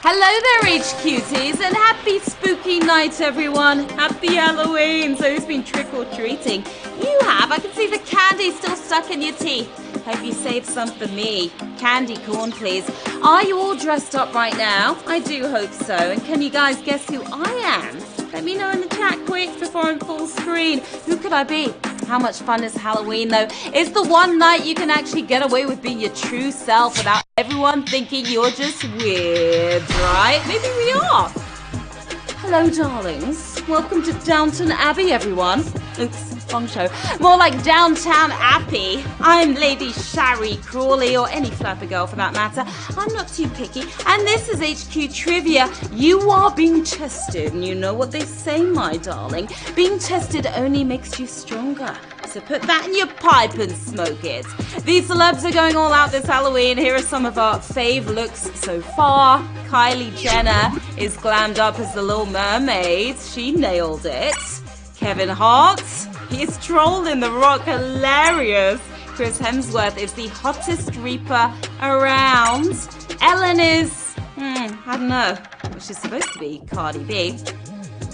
Hello there, HQTs, and happy spooky night, everyone. Happy Halloween. So who's been trick-or-treating? You have. I can see the candy still stuck in your teeth. Hope you saved some for me. Candy corn, please. Are you all dressed up right now? I do hope so. And can you guys guess who I am? Let me know in the chat quick before I'm full screen. Who could I be? How much fun is Halloween, though? It's the one night you can actually get away with being your true self without everyone thinking you're just weird, right? Maybe we are. Hello, darlings. Welcome to Downton Abbey, everyone. Oops, wrong show. More like Downtown Appy. I'm Lady Shari Crawley, or any flapper girl for that matter. I'm not too picky. And this is HQ Trivia. You are being tested, and you know what they say, my darling. Being tested only makes you stronger. So put that in your pipe and smoke it. These celebs are going all out this Halloween. Here are some of our fave looks so far. Kylie Jenner is glammed up as the Little Mermaid. She nailed it. Kevin Hart, he's trolling The Rock, hilarious. Chris Hemsworth is the hottest reaper around. Ellen is, I don't know, she's supposed to be Cardi B.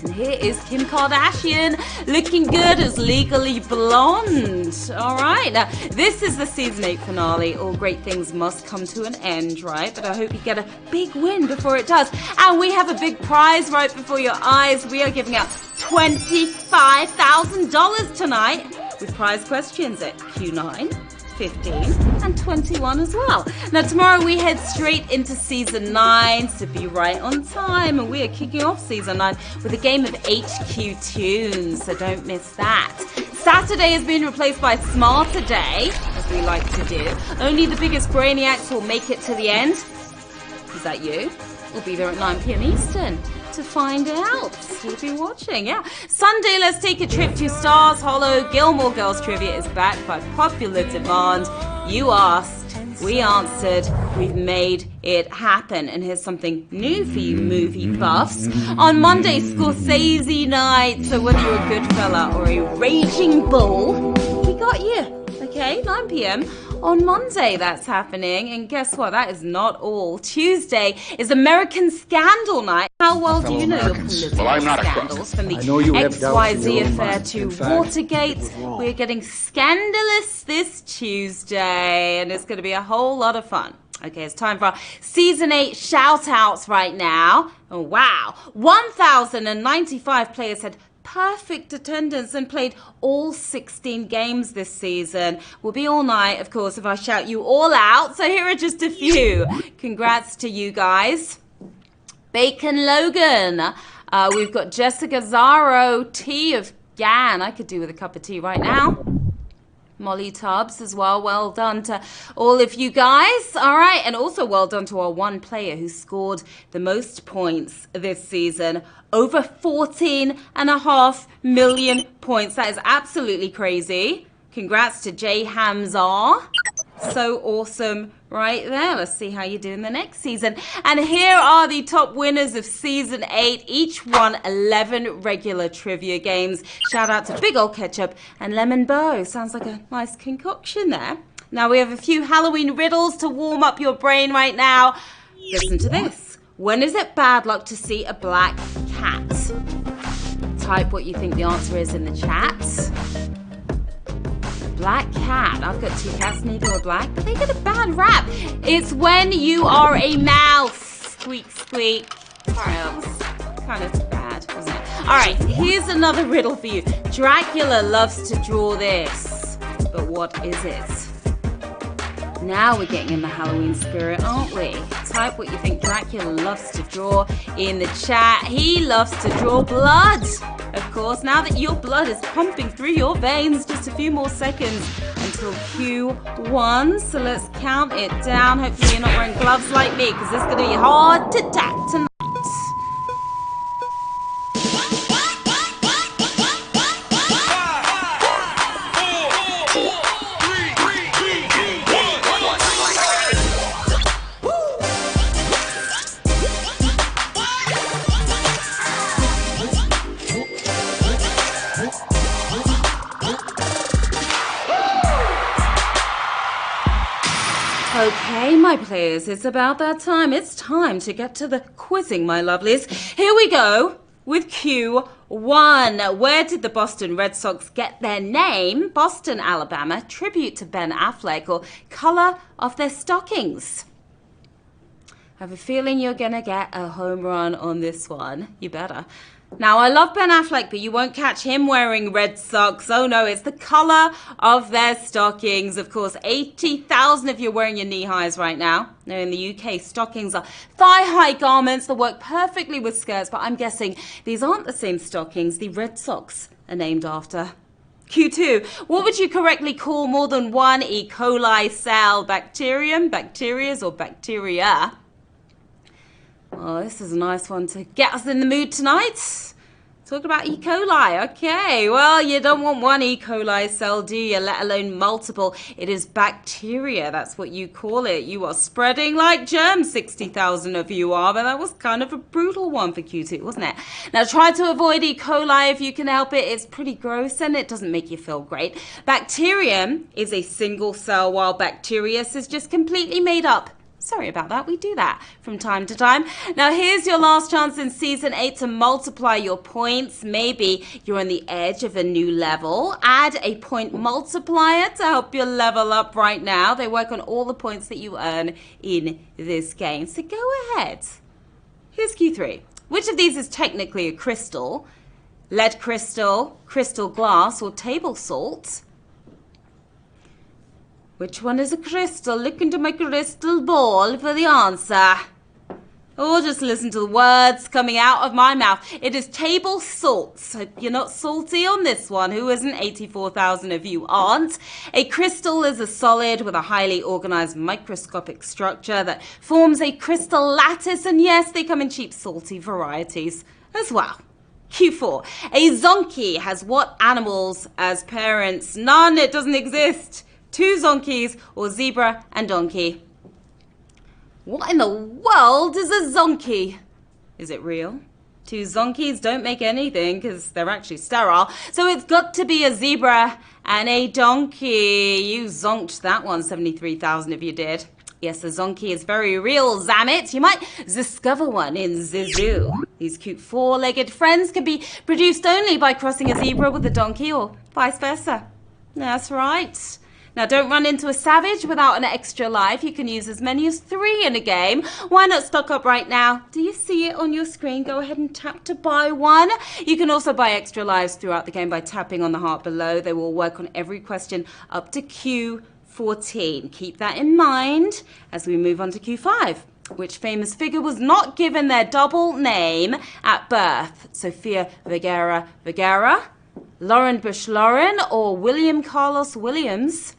And here is Kim Kardashian, looking good as Legally Blonde. All right, now this is the season 8 finale. All great things must come to an end, right? But I hope you get a big win before it does. And we have a big prize right before your eyes. We are giving out $25,000 tonight with prize questions at Q9, 15, and 21 as well. Now tomorrow we head straight into season 9, so be right on time, and we are kicking off season 9 with a game of HQ Tunes, so don't miss that. Saturday has been replaced by Smarter Day, as we like to do. Only the biggest brainiacs will make it to the end. Is that you? We'll be there at 9 p.m. Eastern to find out. We'll be watching, yeah. Sunday, let's take a trip to Stars Hollow. Gilmore Girls Trivia is back by popular demand. You asked, we answered, we've made it happen. And here's something new for you movie buffs. On Monday, Scorsese night. So whether you're a good fella or a raging bull, we got you. Okay, 9 p.m. on Monday that's happening. And guess what? That is not all. Tuesday is American Scandal Night. How well do you know your political scandals? From the XYZ affair to Watergate, we're getting scandalous this Tuesday. And it's going to be a whole lot of fun. Okay, it's time for our Season 8 shout-outs right now. Oh, wow. 1,095 players had perfect attendance and played all 16 games this season. We'll be all night, of course, if I shout you all out. So here are just a few. Congrats to you guys. Bacon Logan. We've got Jessica Zaro, Tea of Gan. I could do with a cup of tea right now. Molly Tubbs as well. Well done to all of you guys. All right. And also well done to our one player who scored the most points this season. Over 14.5 million points. That is absolutely crazy. Congrats to Jay Hamzar. So awesome right there. Let's see how you do in the next season. And here are the top winners of Season 8. Each won 11 regular trivia games. Shout out to Big Ol' Ketchup and Lemon Bow. Sounds like a nice concoction there. Now we have a few Halloween riddles to warm up your brain right now. Listen to this. When is it bad luck to see a black cat? Type what you think the answer is in the chat. Black cat. I've got 2 cats, neither are black, but they get a bad rap. It's when you are a mouse. Squeak, squeak. Sorry, that was kind of bad, wasn't it? All right, here's another riddle for you. Dracula loves to draw this, but what is it? Now we're getting in the Halloween spirit, aren't we? Type what you think Dracula loves to draw in the chat. He loves to draw blood. Of course, now that your blood is pumping through your veins, just a few more seconds until Q1. So let's count it down. Hopefully you're not wearing gloves like me, because this is going to be hard to tap tonight. Okay, my players, it's about that time. It's time to get to the quizzing, my lovelies. Here we go with Q1. Where did the Boston Red Sox get their name? Boston, Alabama, tribute to Ben Affleck, or color of their stockings? I have a feeling you're going to get a home run on this one. You better. Now, I love Ben Affleck, but you won't catch him wearing red socks. Oh, no, it's the color of their stockings. Of course, 80,000 if you're wearing your knee-highs right now. Now, in the UK, stockings are thigh-high garments that work perfectly with skirts, but I'm guessing these aren't the same stockings the Red Sox are named after. Q2, what would you correctly call more than one E. coli cell? Bacterium, bacterias, or bacteria? Oh, this is a nice one to get us in the mood tonight. Talk about E. coli. Okay, well, you don't want one E. coli cell, do you? Let alone multiple. It is bacteria. That's what you call it. You are spreading like germs. 60,000 of you are, but that was kind of a brutal one for Q2, wasn't it? Now, try to avoid E. coli if you can help it. It's pretty gross and it doesn't make you feel great. Bacterium is a single cell, while bacterius is just completely made up. Sorry about that. We do that from time to time. Now, here's your last chance in Season 8 to multiply your points. Maybe you're on the edge of a new level. Add a point multiplier to help you level up right now. They work on all the points that you earn in this game. So go ahead. Here's Q3. Which of these is technically a crystal? Lead crystal, crystal glass, or table salt? Which one is a crystal? Look into my crystal ball for the answer. Or just listen to the words coming out of my mouth. It is table salt. So you're not salty on this one. Who isn't? 84,000 of you aren't. A crystal is a solid with a highly organized microscopic structure that forms a crystal lattice. And yes, they come in cheap salty varieties as well. Q4. A zonkey has what animals as parents? None. It doesn't exist. 2 zonkies, or zebra and donkey. What in the world is a zonkey? Is it real? 2 zonkies don't make anything because they're actually sterile. So it's got to be a zebra and a donkey. You zonked that one, 73,000 if you did. Yes, a zonkey is very real, Zammit. You might discover one in Zizu. These cute 4-legged friends can be produced only by crossing a zebra with a donkey or vice versa. That's right. Now, don't run into a savage without an extra life. You can use as many as 3 in a game. Why not stock up right now? Do you see it on your screen? Go ahead and tap to buy one. You can also buy extra lives throughout the game by tapping on the heart below. They will work on every question up to Q14. Keep that in mind as we move on to Q5. Which famous figure was not given their double name at birth? Sofia Vergara, Lauren Bush Lauren, or William Carlos Williams?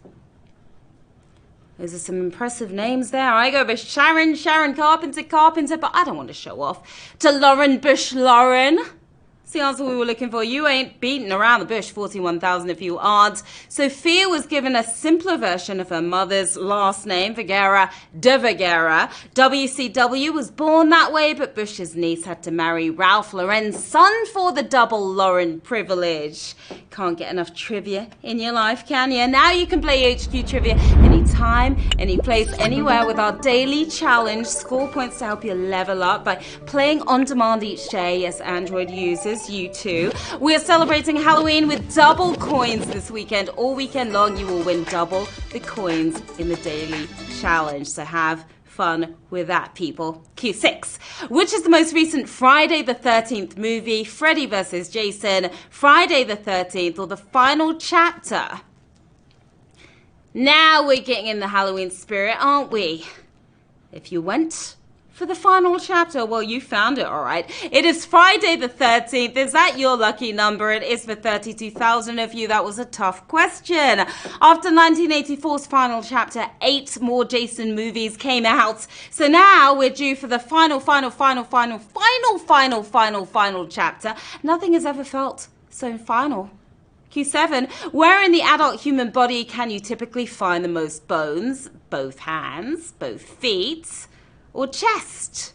Those are some impressive names there. I go for Sharon Carpenter, but I don't want to show off. To Lauren Bush Lauren. That's the answer we were looking for. You ain't beating around the bush, 41,000 if you aren't. Sophia was given a simpler version of her mother's last name, Vergara de Vergara. WCW was born that way, but Bush's niece had to marry Ralph Lauren's son for the double Lauren privilege. Can't get enough trivia in your life, can you? Now you can play HQ Trivia anytime, any place, anywhere with our daily challenge. Score points to help you level up by playing on demand each day as Android users. You too. We're celebrating Halloween with double coins this weekend. All weekend long, you will win double the coins in the daily challenge. So have fun with that, people. Q6. Which is the most recent Friday the 13th movie? Freddy vs. Jason, Friday the 13th, or the final chapter? Now we're getting in the Halloween spirit, aren't we? If you went for the final chapter, well, you found it, all right. It is Friday the 13th. Is that your lucky number? It is for 32,000 of you. That was a tough question. After 1984's final chapter, 8 more Jason movies came out. So now we're due for the final chapter. Nothing has ever felt so final. Q7, where in the adult human body can you typically find the most bones? Both hands, both feet, or chest?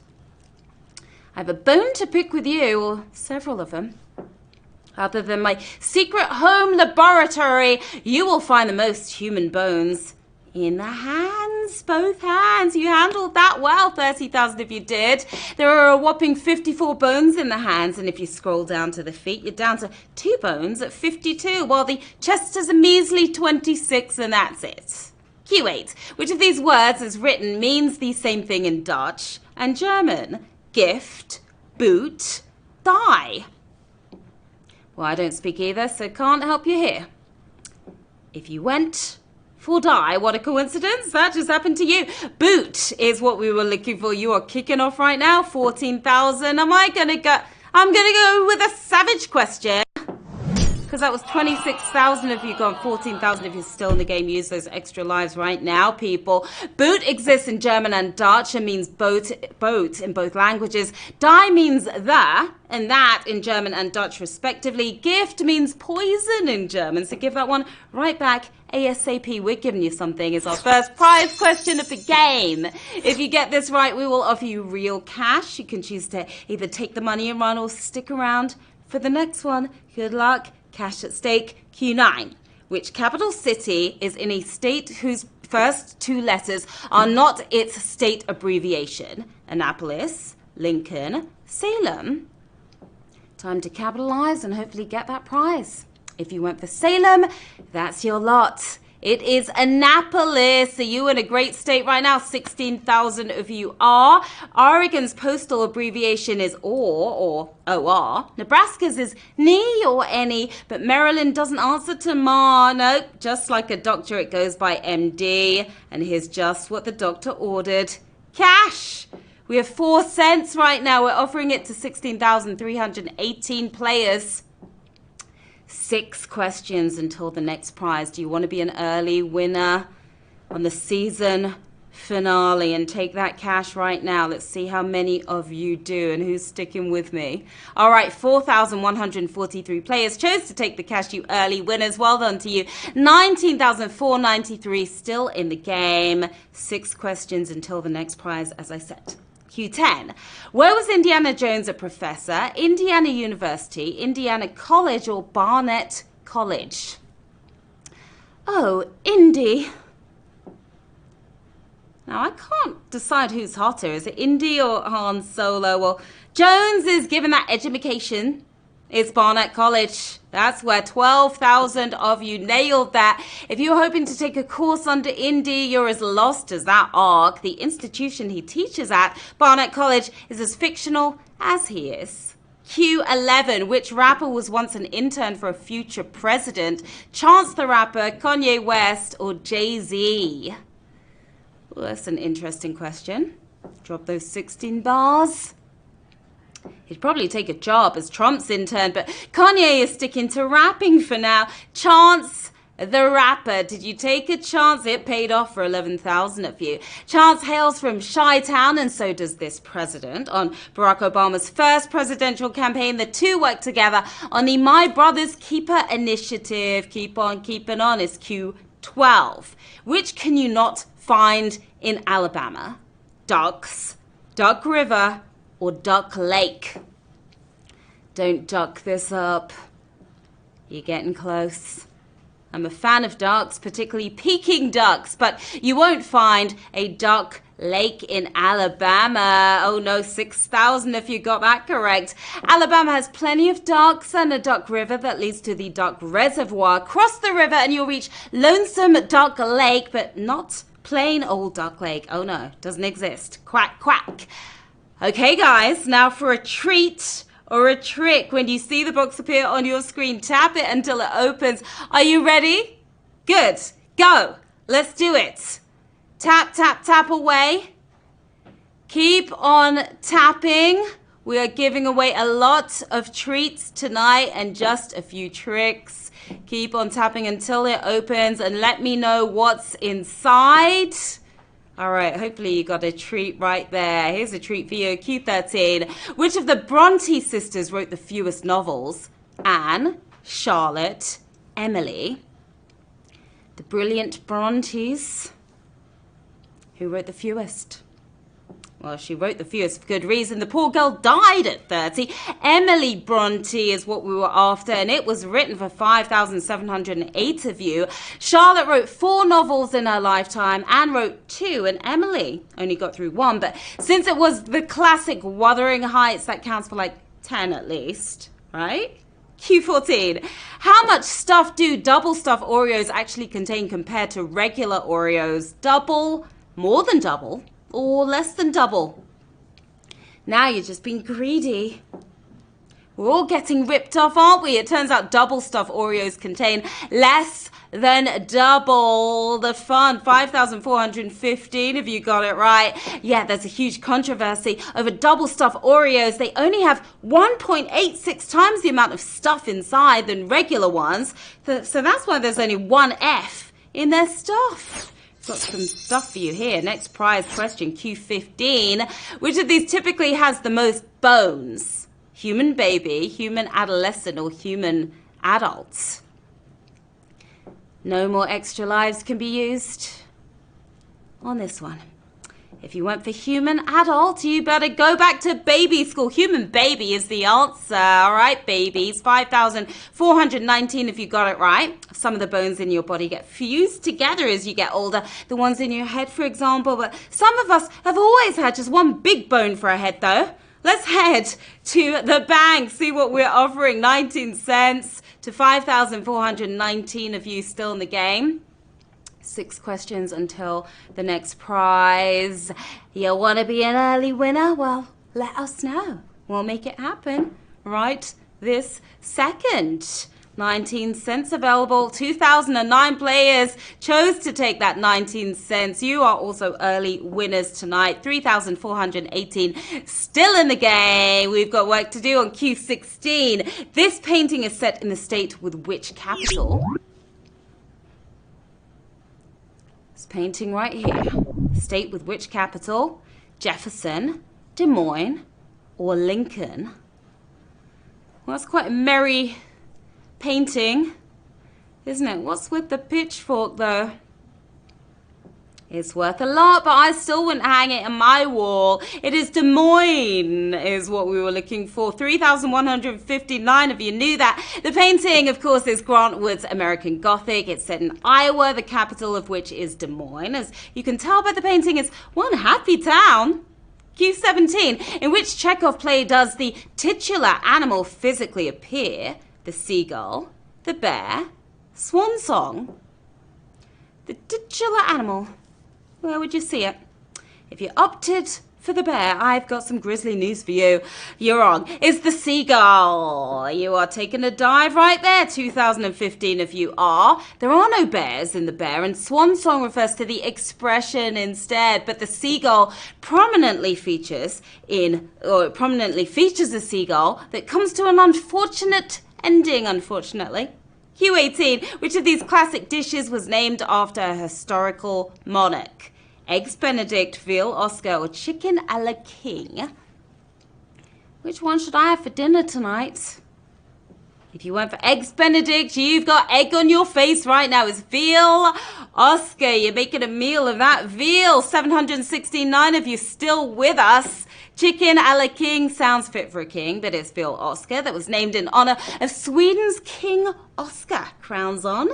I have a bone to pick with you, or several of them. Other than my secret home laboratory, you will find the most human bones In the hands, both hands. You handled that well, 30,000 if you did. There are a whopping 54 bones in the hands, and if you scroll down to the feet, you're down to 2 bones at 52, while the chest is a measly 26, and that's it. Q8. Which of these words as written means the same thing in Dutch and German? Gift, boot, die. Well, I don't speak either, so can't help you here. If you went for die, what a coincidence, that just happened to you. Boot is what we were looking for. You are kicking off right now, 14,000. I'm gonna go with a savage question, because that was 26,000 if you've gone, 14,000 if you're still in the game. Use those extra lives right now, people. Boot exists in German and Dutch and means boat in both languages. Die means the, and that in German and Dutch respectively. Gift means poison in German, so give that one right back ASAP. We're giving you something. It's our first prize question of the game. If you get this right, we will offer you real cash. You can choose to either take the money and run or stick around for the next one. Good luck. Cash at stake. Q9. Which capital city is in a state whose first 2 letters are not its state abbreviation? Annapolis, Lincoln, Salem. Time to capitalize and hopefully get that prize. If you went for Salem, that's your lot. It is Annapolis. So you in a great state right now. 16,000 of you are. Oregon's postal abbreviation is OR, or OR. Nebraska's is NE or NE, but Maryland doesn't answer to MA. No, just like a doctor, it goes by MD. And here's just what the doctor ordered. Cash. We have 4 cents right now. We're offering it to 16,318 players. 6 questions until the next prize. Do you want to be an early winner on the season finale and take that cash right now? Let's see how many of you do and who's sticking with me. All right, 4,143 players chose to take the cash. You early winners, well done to you. 19,493 still in the game. 6 questions until the next prize, as I said. Q10. Where was Indiana Jones a professor? Indiana University, Indiana College, or Barnett College? Oh, Indy. Now, I can't decide who's hotter. Is it Indy or Han Solo? Well, Jones is given that education. It's Barnett College. That's where 12,000 of you nailed that. If you're hoping to take a course under Indy, you're as lost as that arc. The institution he teaches at, Barnett College, is as fictional as he is. Q11. Which rapper was once an intern for a future president? Chance the Rapper, Kanye West, or Jay-Z? Well, that's an interesting question. Drop those 16 bars. He'd probably take a job as Trump's intern, but Kanye is sticking to rapping for now. Chance the Rapper. Did you take a chance? It paid off for 11,000 of you. Chance hails from Chi-Town, and so does this president. On Barack Obama's first presidential campaign, the two worked together on the My Brother's Keeper initiative. Keep on keeping on is Q12. Which can you not find in Alabama? Ducks, Duck River, or Duck Lake? Don't duck this up. You're getting close. I'm a fan of ducks, particularly Peking ducks, but you won't find a Duck Lake in Alabama. Oh no, 6,000 if you got that correct. Alabama has plenty of ducks and a duck river that leads to the Duck Reservoir. Cross the river and you'll reach Lonesome Duck Lake, but not plain old Duck Lake. Oh no, doesn't exist. Quack, quack. Okay, guys, now for a treat or a trick. When you see the box appear on your screen, tap it until it opens. Are you ready? Good. Go. Let's do it. Tap, tap, tap away. Keep on tapping. We are giving away a lot of treats tonight and just a few tricks. Keep on tapping until it opens and let me know what's inside. All right, hopefully you got a treat right there. Here's a treat for you, Q13. Which of the Bronte sisters wrote the fewest novels? Anne, Charlotte, Emily. The brilliant Brontes. Who wrote the fewest? Well, she wrote the fewest for good reason. The poor girl died at 30. Emily Bronte is what we were after, and it was written for 5,708 of you. Charlotte wrote 4 novels in her lifetime. Anne wrote 2, and Emily only got through 1. But since it was the classic Wuthering Heights, that counts for like 10 at least, right? Q14. How much stuff do double stuff Oreos actually contain compared to regular Oreos? Double, more than double, or less than double? Now you're just being greedy. We're all getting ripped off, aren't we? It turns out double stuff Oreos contain less than double the fun. 5,415 if you got it right. Yeah, there's a huge controversy over double stuff Oreos. They only have 1.86 times the amount of stuff inside than regular ones. So that's why there's only 1 F in their stuff. Got some stuff for you here. Next prize question, Q15. Which of these typically has the most bones? Human baby, human adolescent, or human adult? No more extra lives can be used on this one. If you went for human adult, you better go back to baby school. Human baby is the answer. All right, babies. 5,419 if you got it right. Some of the bones in your body get fused together as you get older. The ones in your head, for example. But some of us have always had just one big bone for a head, though. Let's head to the bank, see what we're offering. 19 cents to 5,419 of you still in the game. 6 questions until the next prize. You want to be an early winner? Well, let us know. We'll make it happen right this second. 19 cents available. 2,009 players chose to take that 19 cents. You are also early winners tonight. 3,418 still in the game. We've got work to do on Q16. This painting is set in the state with which capital? This painting right here. State with which capital? Jefferson, Des Moines, or Lincoln? Well, that's quite a merry painting, isn't it? What's with the pitchfork, though? It's worth a lot, but I still wouldn't hang it on my wall. It is Des Moines is what we were looking for. 3,159 of you knew that. The painting, of course, is Grant Wood's American Gothic. It's set in Iowa, the capital of which is Des Moines. As you can tell by the painting, it's one happy town. Q17. In which Chekhov play does the titular animal physically appear? The seagull, the bear, swan song. The titular animal. Where would you see it? If you opted for the bear, I've got some grisly news for you. You're wrong. It's the seagull. You are taking a dive right there. 2015 if you are. There are no bears in the bear, and swan song refers to the expression instead. But the seagull prominently features a seagull that comes to an unfortunate ending, unfortunately. Q18. Which of these classic dishes was named after a historical monarch? Eggs Benedict, veal Oscar, or chicken a la king? Which one should I have for dinner tonight? If you went for Eggs Benedict, you've got egg on your face right now. It's veal Oscar. You're making a meal of that veal. 769 of you still with us. Chicken a la king sounds fit for a king, but it's veal Oscar that was named in honor of Sweden's King Oscar. Crowns on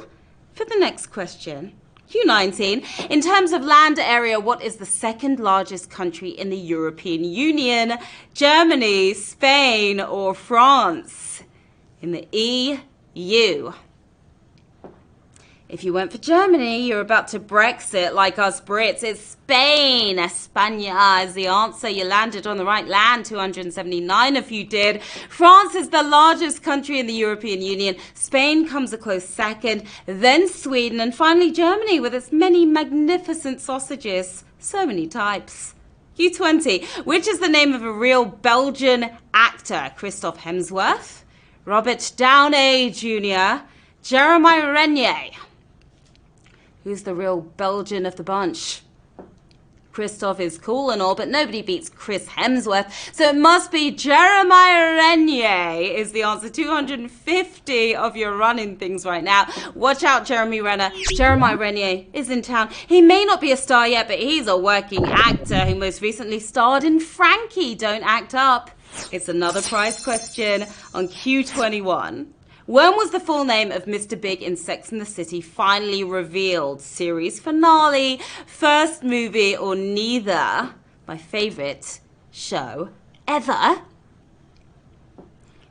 for the next question. Q19. In terms of land area, what is the second largest country in the European Union? Germany, Spain, or France? In the EU. If you went for Germany, you're about to Brexit like us Brits. It's Spain. España is the answer. You landed on the right land. 279 if you did. France is the largest country in the European Union. Spain comes a close second. Then Sweden. And finally Germany with its many magnificent sausages. So many types. Q20. Which is the name of a real Belgian actor? Christoph Hemsworth, Robert Downey Jr., Jeremy Renner. Who's the real Belgian of the bunch? Christoph is cool and all, but nobody beats Chris Hemsworth. So it must be Jeremiah Renier is the answer. 250 of your running things right now. Watch out, Jeremiah Renier is in town. He may not be a star yet, but he's a working actor who most recently starred in Frankie, Don't Act Up. It's another prize question on Q21. When was the full name of Mr. Big in Sex and the City finally revealed? Series finale, first movie, or neither? My favorite show ever.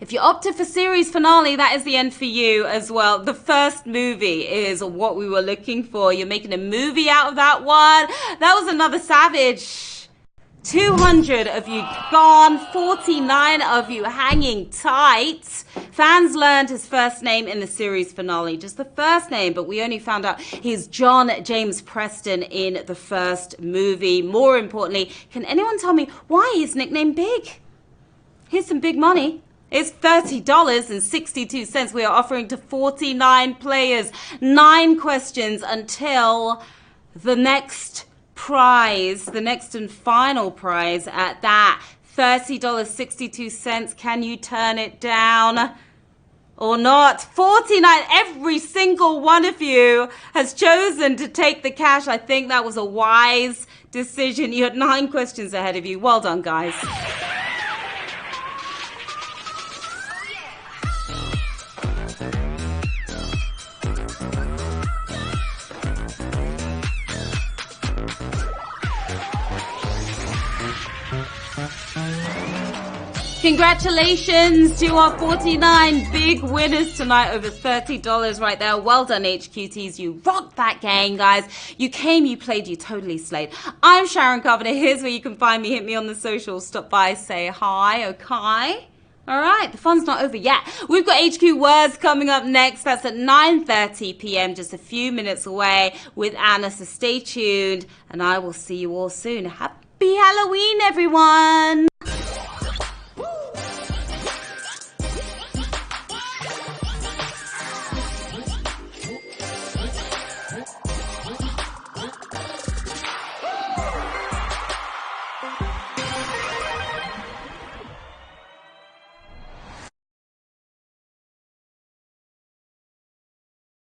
If you opted for series finale, that is the end for you as well. The first movie is what we were looking for. You're making a movie out of that one. That was another savage. 200 of you gone, 49 of you hanging tight. Fans learned his first name in the series finale, just the first name, but we only found out he's John James Preston in the first movie. More importantly, can anyone tell me why he's nicknamed Big? Here's some big money. It's $30.62. We are offering to 49 players. 9 questions until the next prize, the next and final prize at that. $30.62. Can you turn it down or not? 49. Every single one of you has chosen to take the cash. I think that was a wise decision. You had 9 questions ahead of you. Well done, guys. Congratulations to our 49 big winners tonight, over $30 right there. Well done, HQTs. You rocked that game, guys. You came, you played, you totally slayed. I'm Sharon Carpenter. Here's where you can find me. Hit me on the socials. Stop by, say hi, okay? All right, the fun's not over yet. We've got HQ Words coming up next. That's at 9:30 p.m., just a few minutes away with Anna, so stay tuned, and I will see you all soon. Happy Halloween, everyone!